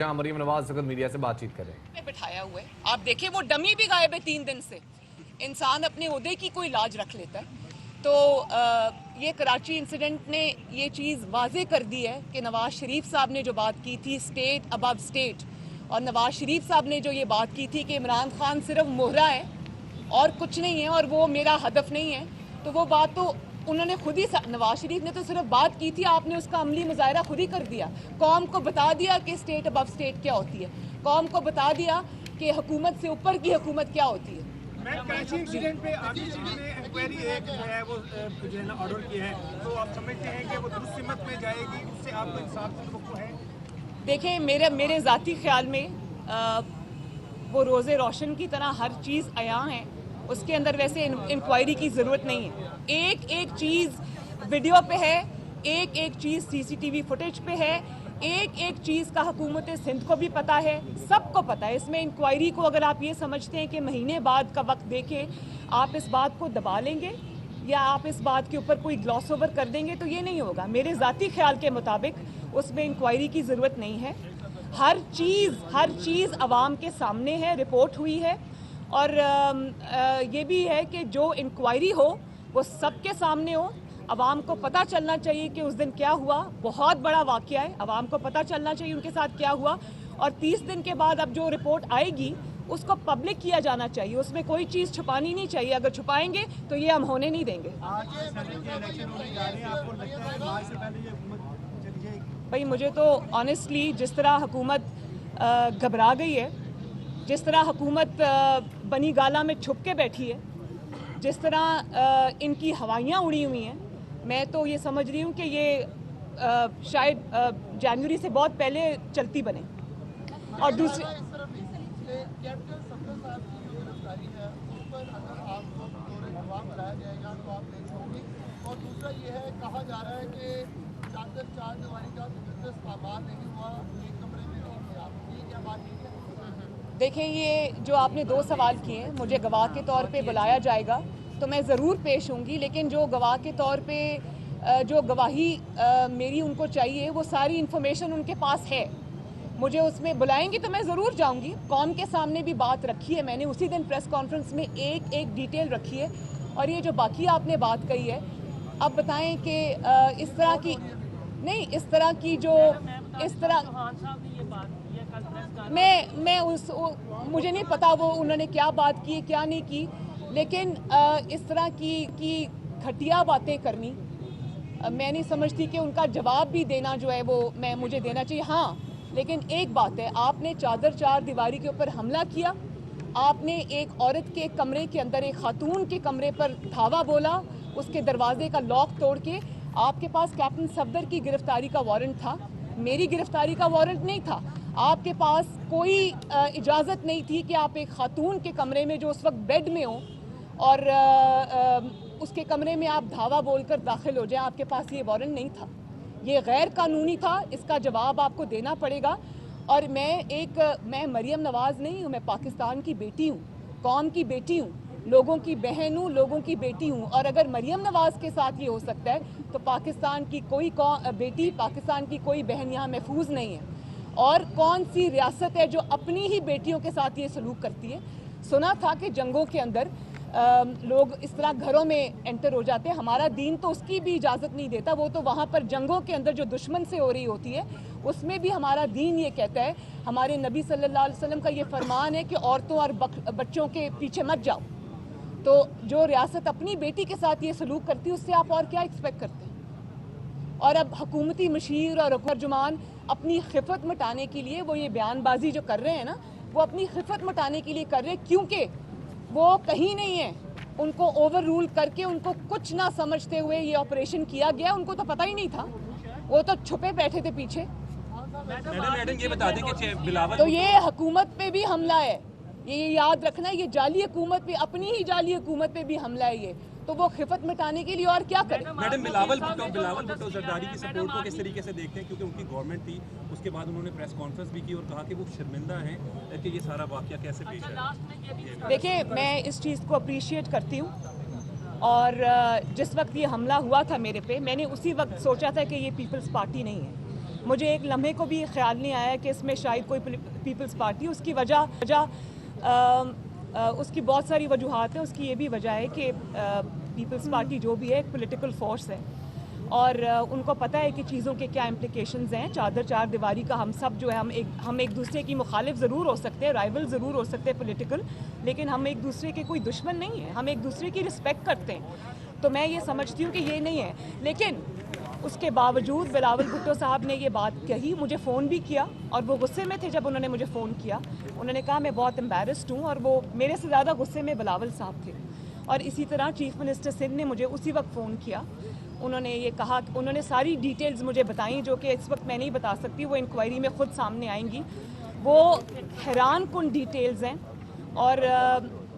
मरीम नवाज अगर मीडिया से बातचीत करें बिठाया हुआ है, आप देखें वो डमी भी गायब है 3 दिन से। इंसान अपने ओहदे की कोई लाज रख लेता है। तो ये कराची इंसिडेंट ने ये चीज़ वाजे कर दी है कि नवाज शरीफ साहब ने जो बात की थी स्टेट अबव स्टेट, और नवाज शरीफ साहब ने जो ये बात की थी कि इमरान खान सिर्फ मोहरा है और कुछ नहीं है और वो मेरा हदफ नहीं है, तो वो बात तो उन्होंने खुद ही, नवाज शरीफ ने तो सिर्फ बात की थी, आपने उसका अमली मुजाहरा खुद ही कर दिया। कौम को बता दिया कि स्टेट अबव स्टेट क्या होती है, कौम को बता दिया कि हुकूमत से ऊपर की हुकूमत क्या होती है। कराची इंसिडेंट पे आरटीसी ने इंक्वायरी एक जो है वो जो है ना ऑर्डर किया है, तो आप समझते हैं कि वो दुरुस्त सिमत में जाएगी, उससे आपको इंसाफ की तवक्को है? देखें, मेरे ज़ाती ख्याल में वो रोज़े रोशन की तरह हर चीज़ अयां है, उसके अंदर वैसे इंक्वायरी की ज़रूरत नहीं है। एक एक चीज़ वीडियो पे है, एक एक चीज़ सीसीटीवी फुटेज पे है, एक एक चीज़ का हुकूमत सिंध को भी पता है, सबको पता है। इसमें इंक्वायरी को अगर आप ये समझते हैं कि महीने बाद का वक्त देके आप इस बात को दबा लेंगे या आप इस बात के ऊपर कोई ग्लॉस ओवर कर देंगे तो ये नहीं होगा। मेरे ज़ाती ख्याल के मुताबिक उसमें इंक्वायरी की ज़रूरत नहीं है। हर चीज़ आवाम के सामने है, रिपोर्ट हुई है, और ये भी है कि जो इंक्वायरी हो वो सबके सामने हो। आवाम को पता चलना चाहिए कि उस दिन क्या हुआ, बहुत बड़ा वाक़या है, आवाम को पता चलना चाहिए उनके साथ क्या हुआ, और 30 दिन के बाद अब जो रिपोर्ट आएगी उसको पब्लिक किया जाना चाहिए, उसमें कोई चीज़ छुपानी नहीं चाहिए। अगर छुपाएंगे तो ये हम होने नहीं देंगे। भाई मुझे तो ऑनेस्टली जिस तरह हुकूमत घबरा गई है, जिस तरह हुकूमत बनी गाला में छुप के बैठी है, जिस तरह इनकी हवाइयाँ उड़ी हुई हैं, मैं तो ये समझ रही हूँ कि ये शायद जनवरी से बहुत पहले चलती बने। और दूसरी और दूसरा ये है, कहा जा रहा है कि चादर चार दीवारी का बिजनेस कामयाब नहीं हुआ, एक कमरे में ये क्या बात है? देखें, ये जो आपने 2 सवाल किए हैं, मुझे गवाह के तौर पे बुलाया जाएगा तो मैं ज़रूर पेश होंगी, लेकिन जो गवाह के तौर पे जो गवाही मेरी उनको चाहिए वो सारी इन्फॉर्मेशन उनके पास है। मुझे उसमें बुलाएंगे तो मैं ज़रूर जाऊंगी। कौम के सामने भी बात रखी है मैंने, उसी दिन प्रेस कॉन्फ्रेंस में एक एक डिटेल रखी है। और ये जो बाकी आपने बात कही है, अब बताएं कि इस तरह की नहीं, इस तरह की जो इस तरह मैं मुझे नहीं पता वो उन्होंने क्या बात की क्या नहीं की, लेकिन इस तरह की घटिया बातें करनी मैं नहीं समझती कि उनका जवाब भी देना जो है वो मुझे देना चाहिए। हाँ, लेकिन एक बात है, आपने चादर चार दीवारी के ऊपर हमला किया, आपने एक औरत के कमरे के अंदर, एक खातून के कमरे पर धावा बोला, उसके दरवाजे का लॉक तोड़ के। आपके पास कैप्टन सफदर की गिरफ्तारी का वारंट था, मेरी गिरफ्तारी का वारंट नहीं था। आपके पास कोई इजाज़त नहीं थी कि आप एक खातून के कमरे में जो उस वक्त बेड में हो और उसके कमरे में आप धावा बोलकर दाखिल हो जाएं। आपके पास ये वारंट नहीं था, ये गैर कानूनी था, इसका जवाब आपको देना पड़ेगा। और मैं मरीम नवाज़ नहीं हूँ, मैं पाकिस्तान की बेटी हूँ, कौम की बेटी हूँ, लोगों की बहन हूँ, लोगों की बेटी हूँ। और अगर मरीम नवाज़ के साथ ये हो सकता है तो पाकिस्तान की कोई बेटी, पाकिस्तान की कोई बहन यहाँ महफूज नहीं है। और कौन सी रियासत है जो अपनी ही बेटियों के साथ ये सलूक करती है? सुना था कि जंगों के अंदर लोग इस तरह घरों में एंटर हो जाते हैं, हमारा दीन तो उसकी भी इजाज़त नहीं देता। वो तो वहाँ पर जंगों के अंदर जो दुश्मन से हो रही होती है उसमें भी हमारा दीन ये कहता है, हमारे नबी सल्लल्लाहु अलैहि वसल्लम का ये फरमान है कि औरतों और बच्चों के पीछे मत जाओ। तो जो रियासत अपनी बेटी के साथ ये सलूक करती है उससे आप और क्या एक्सपेक्ट करते हैं? और अब हुकूमती मशीर और तर्जुमान अपनी खिफत मिटाने के लिए वो ये बयानबाजी जो कर रहे हैं ना, वो अपनी खिफत मिटाने के लिए कर रहे हैं, क्योंकि वो कहीं नहीं है। उनको ओवर रूल करके, उनको कुछ ना समझते हुए ये ऑपरेशन किया गया। उनको तो पता ही नहीं था, वो तो छुपे बैठे थे पीछे। मैडम ये बता दें कि बिलावल तो ये हुकूमत पे भी हमला है, ये याद रखना, ये जाली हुकूमत पे, अपनी ही जाली हुकूमत पे भी हमला है ये। तो वो खिफत मिटाने के लिए और क्या करें? मैडम बिलावल भुट्टो जरदारी की सपोर्ट को किस तरीके से देखते हैं, क्योंकि उनकी गवर्नमेंट थी, उसके बाद उन्होंने प्रेस कॉन्फ्रेंस भी की और कहा कि वो शर्मिंदा हैं कि ये सारा वाकया कैसे पेश है। देखिए, मैं इस चीज़ को अप्रिशिएट करती हूँ, और जिस वक्त ये हमला हुआ था मेरे पे, मैंने उसी वक्त सोचा था कि ये पीपल्स पार्टी नहीं है। مجھے ایک لمحے کو بھی خیال نہیں آیا کہ اس میں شاید کوئی پیپلز پارٹی، اس کی وجہ اس کی بہت ساری وجوہات ہیں. اس کی یہ بھی وجہ ہے کہ پیپلز پارٹی جو بھی ہے ایک پولیٹیکل فورس ہے اور ان کو پتہ ہے کہ چیزوں کے کیا امپلیکیشنز ہیں. چار دیواری کا ہم سب جو ہے ہم ایک دوسرے کی مخالف ضرور ہو سکتے ہیں، رائیول ضرور ہو سکتے ہیں پولیٹیکل، لیکن ہم ایک دوسرے کے کوئی دشمن نہیں ہیں. ہم ایک دوسرے کی رسپیکٹ کرتے ہیں. تو میں یہ سمجھتی ہوں کہ یہ نہیں ہے. لیکن اس کے باوجود بلاول بھٹو صاحب نے یہ بات کہی، مجھے فون بھی کیا اور وہ غصے میں تھے جب انہوں نے مجھے فون کیا. انہوں نے کہا میں بہت امبیرسڈ ہوں، اور وہ میرے سے زیادہ غصے میں بلاول صاحب تھے. اور اسی طرح چیف منسٹر سندھ نے مجھے اسی وقت فون کیا. انہوں نے یہ کہا، انہوں نے ساری ڈیٹیلز مجھے بتائیں جو کہ اس وقت میں نہیں بتا سکتی، وہ انکوائری میں خود سامنے آئیں گی. وہ حیران کن ڈیٹیلز ہیں اور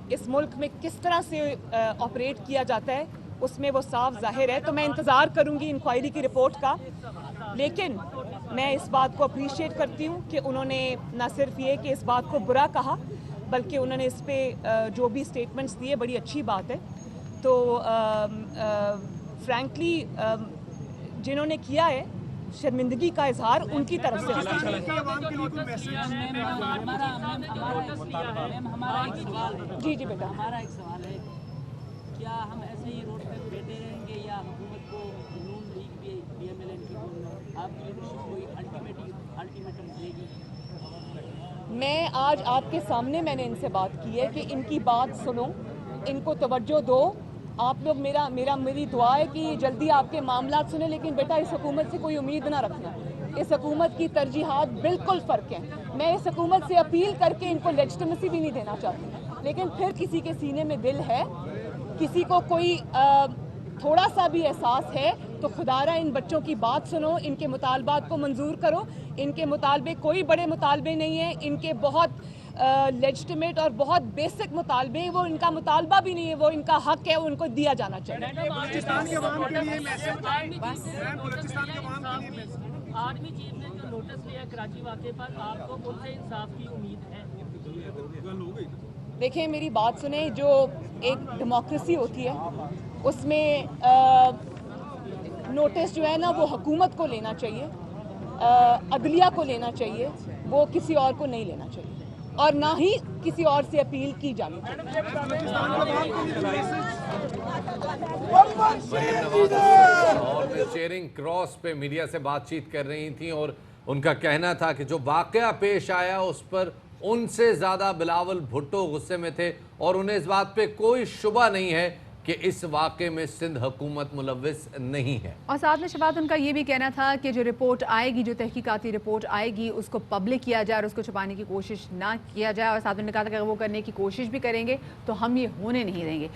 اس ملک میں کس طرح سے آپریٹ کیا جاتا ہے اس میں وہ صاف ظاہر ہے. تو میں انتظار کروں گی انکوائری کی رپورٹ کا. لیکن میں اس بات کو اپریشیٹ کرتی ہوں کہ انہوں نے نہ صرف یہ کہ اس بات کو برا کہا، بلکہ انہوں نے اس پہ جو بھی اسٹیٹمنٹس دیے بڑی اچھی بات ہے. تو فرینکلی جنہوں نے کیا ہے شرمندگی کا اظہار ان کی طرف سے ہونا چاہیے. جی جی بیٹا. ہمارا ایک سوال ہے، کیا ہم ایسے ہی روڈ پہ بیٹھے رہیں گے یا حکومت کو نون league P M L N کی آپ کی لیڈرشپ کوئی الٹیمیٹم دے گی؟ میں آج آپ کے سامنے میں نے ان سے بات کی ہے کہ ان کی بات سنو، ان کو توجہ دو. آپ لوگ میری دعا ہے کہ جلدی آپ کے معاملات سنیں، لیکن بیٹا اس حکومت سے کوئی امید نہ رکھنا. اس حکومت کی ترجیحات بالکل فرق ہیں. میں اس حکومت سے اپیل کر کے ان کو لیجٹمیسی بھی نہیں دینا چاہتی، لیکن پھر کسی کے سینے میں دل ہے، کسی کو کوئی تھوڑا سا بھی احساس ہے تو خدارہ ان بچوں کی بات سنو، ان کے مطالبات کو منظور کرو. ان کے مطالبے کوئی بڑے مطالبے نہیں ہیں، ان کے بہت لیجٹمیٹ اور بہت بیسک مطالبے ہیں. وہ ان کا مطالبہ بھی نہیں ہے، وہ ان کا حق ہے، وہ ان کو دیا جانا چاہیے. بلوچستان کے عوام کے لیے میسج، بلوچستان کے عوام کے لیے میسج. آرمی چیف نے جو نوٹس لیا کراچی واقعے پر، آپ کو ان سے انصاف کی امید ہے؟ دیکھیں میری بات سنیں، جو ایک ڈیموکریسی ہوتی ہے اس میں نوٹس جو ہے نا وہ حکومت کو لینا چاہیے، عدلیہ کو لینا چاہیے، وہ کسی اور کو نہیں لینا چاہیے اور نہ ہی کسی اور سے اپیل کی جانی چاہیے. اور چیئرنگ کراس پہ میڈیا سے بات چیت کر رہی تھیں اور ان کا کہنا تھا کہ جو واقعہ پیش آیا اس پر ان سے زیادہ بلاول بھٹو غصے میں تھے اور انہیں اس بات پہ کوئی شبہ نہیں ہے کہ اس واقعے میں سندھ حکومت ملوث نہیں ہے. اور ساتھ میں شفاعت ان کا یہ بھی کہنا تھا کہ جو رپورٹ آئے گی، جو تحقیقاتی رپورٹ آئے گی، اس کو پبلک کیا جائے اور اس کو چھپانے کی کوشش نہ کیا جائے. اور ساتھ میں نے کہا تھا کہ اگر وہ کرنے کی کوشش بھی کریں گے تو ہم یہ ہونے نہیں دیں گے.